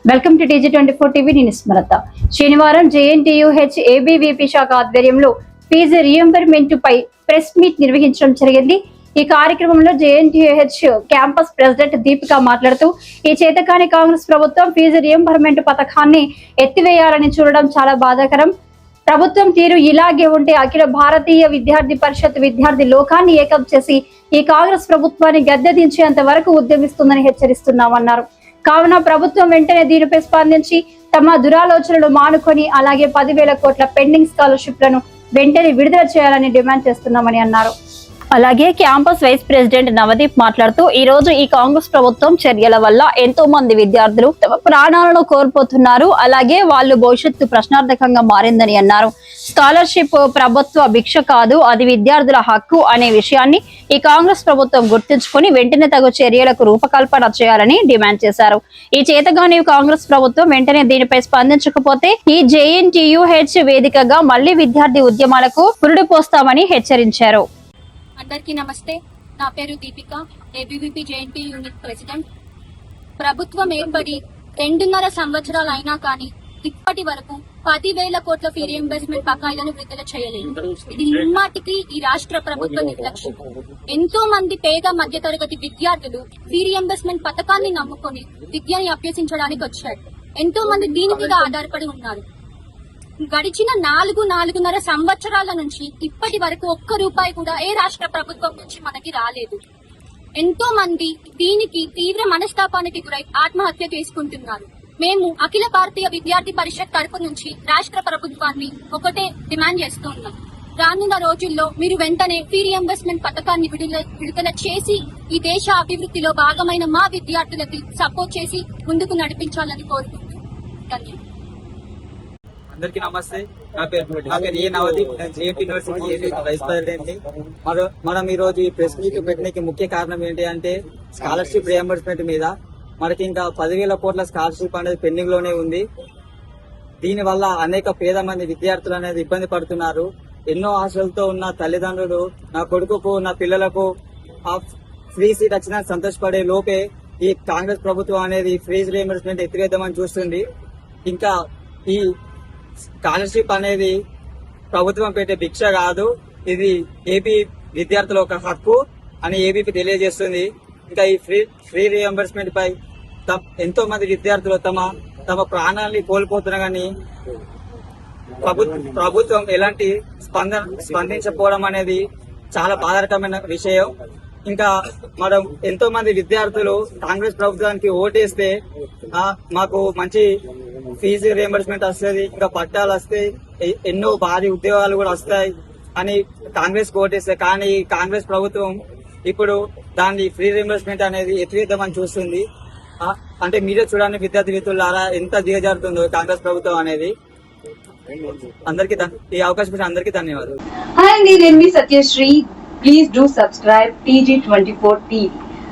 Welcome to TG24 TV. నేను స్మరత. శనివారం JNTUH ABVP శాఖ ఆధ్వర్యంలో ఫీజు రీయింబర్స్మెంట్ పై ప్రెస్ మీట్ నిర్వహించడం జరిగింది. ఈ కార్యక్రమంలో JNTUH క్యాంపస్ ప్రెసిడెంట్ దీపిక మాట్లాడుతూ, ఈ చేతకాని కాంగ్రెస్ ప్రభుత్వం ఫీజు రీయింబర్స్మెంట్ పథకాన్ని ఎత్తివేయాలని చూడడం చాలా బాధాకరం. ప్రభుత్వం తీరు ఇలాగే ఉంటే అఖిల భారతీయ విద్యార్థి పరిషత్ విద్యార్థి లోకాన్ని ఏకం చేసి ఈ కాంగ్రెస్ ప్రభుత్వాన్ని గద్దెదించేంత వరకు ఉద్యమిస్తుందని హెచ్చరిస్తున్నామన్నారు. కావున ప్రభుత్వం వెంటనే దీనిపై స్పందించి తమ దురాలోచనలు మానుకొని అలాగే 10,000 కోట్ల పెండింగ్ స్కాలర్షిప్లను వెంటనే విడుదల చేయాలని డిమాండ్ చేస్తున్నామని అన్నారు. అలాగే క్యాంపస్ వైస్ ప్రెసిడెంట్ నవదీప్ మాట్లాడుతూ, ఈ రోజు ఈ కాంగ్రెస్ ప్రభుత్వం చర్యల వల్ల ఎంతో మంది విద్యార్థులు తమ ప్రాణాలను కోల్పోతున్నారు. అలాగే వాళ్ళు భవిష్యత్తు ప్రశ్నార్థకంగా మారిందని అన్నారు. స్కాలర్షిప్ ప్రభుత్వ భిక్ష కాదు, అది విద్యార్థుల హక్కు అనే విషయాన్ని ఈ కాంగ్రెస్ ప్రభుత్వం గుర్తుంచుకొని వెంటనే తగు చర్యలకు రూపకల్పన చేయాలని డిమాండ్ చేశారు. ఈ చేతగాని కాంగ్రెస్ ప్రభుత్వం వెంటనే దీనిపై స్పందించకపోతే ఈ JNTUH వేదికగా మళ్లీ విద్యార్థి ఉద్యమాలకు పురుడు పోస్తామని హెచ్చరించారు. అందరికీ నమస్తే. నా పేరు Deepika, ABVP JNTU unit president. ప్రభుత్వం ఏర్పడి 2.5 సంవత్సరాలు అయినా కానీ ఇప్పటి వరకు 10,000 కోట్ల ఫీ రీయింబర్స్మెంట్ బకాయిలను విడుదల చేయలేదు. ఇది ఇమ్మాటికి ఈ రాష్ట్ర ప్రభుత్వ నిర్లక్ష్యం. ఎంతో మంది పేద మధ్యతరగతి విద్యార్థులు ఫీ రీయింబర్స్మెంట్ పథకాన్ని నమ్ముకొని విద్యని అభ్యసించడానికి వచ్చారు. ఎంతో మంది దీని మీద ఆధారపడి ఉన్నారు. గడిచిన 4.5 సంవత్సరాల నుంచి ఇప్పటి వరకు ఒక్క రూపాయి కూడా ఏ రాష్ట్ర ప్రభుత్వం నుంచి మనకి రాలేదు. ఎంతో మంది దీనికి తీవ్ర మనస్తాపానికి గురై ఆత్మహత్య చేసుకుంటున్నారు. మేము అఖిల భారతీయ విద్యార్థి పరిషత్ తరపు నుంచి రాష్ట్ర ప్రభుత్వాన్ని ఒకటే డిమాండ్ చేస్తున్నాం. రానున్న రోజుల్లో మీరు వెంటనే ఫీ రీయింబర్స్మెంట్ పథకాన్ని విడుదల చేసి ఈ దేశ అభివృద్ధిలో భాగమైన మా విద్యార్థులకి సపోర్ట్ చేసి ముందుకు నడిపించాలని కోరుకుంటున్నాం. ధన్యవాదాలు. అందరికీ నమస్తే. నా పేరు A Navdeep. JNTU university vice president. మనం ఈ రోజు ఈ ప్రెస్ మీట్ పెట్టడానికి ముఖ్య కారణం ఏంటి అంటే స్కాలర్షిప్ రియంబర్స్మెంట్ మీద మనకి ఇంకా 10,000 కోట్ల స్కాలర్షిప్ అనేది పెండింగ్ లోనే ఉంది. దీని వల్ల అనేక పేద మంది విద్యార్థులు అనేది ఇబ్బంది పడుతున్నారు. ఎన్నో ఆశలతో ఉన్న తల్లిదండ్రులు నా కొడుకుకు నా పిల్లలకు ఆ ఫ్రీ సీట్ వచ్చినా సంతోషపడే లోపే ఈ కాంగ్రెస్ ప్రభుత్వం అనేది ఫీజు రియంబర్స్మెంట్ ఎత్తివేద్దామని చూస్తుంది. ఇంకా ఈ స్కాలర్షిప్ అనేది ప్రభుత్వం పెట్టే భిక్ష కాదు, ఇది ఏపీ విద్యార్థుల ఒక హక్కు అని ఏబీపీ తెలియజేస్తుంది. ఇంకా ఈ ఫ్రీ రియంబర్స్మెంట్ పై ఎంతో మంది విద్యార్థులు తమ ప్రాణాలని కోల్పోతున్నా కానీ ప్రభుత్వం ఎలాంటి స్పందించకపోవడం అనేది చాలా బాధాకరమైన విషయం. ఇంకా మనం ఎంతో మంది విద్యార్థులు కాంగ్రెస్ ప్రభుత్వానికి ఓటేస్తే మాకు మంచి ఫీజు రియంబర్స్మెంట్ వస్తుంది, ఇంకా పట్టాలు వస్తాయి, ఎన్నో భారీ ఉద్యోగాలు కూడా వస్తాయి అని కాంగ్రెస్ ఓటేస్తే, కానీ కాంగ్రెస్ ప్రభుత్వం ఇప్పుడు దాన్ని ఫ్రీ రియంబర్స్మెంట్ అనేది ఎత్తివేద్దామని చూస్తుంది. అంటే మీరే చూడండి విద్యార్థి మిత్రులారా ఎంత దిగజారుతుందో కాంగ్రెస్ ప్రభుత్వం అనేది. అందరికీ ఈ అవకాశం ఇచ్చిన అందరికీ ధన్యవాదాలు. హాయ్ అండి, నేను మీ Satyasri. Please do subscribe TG24 TV.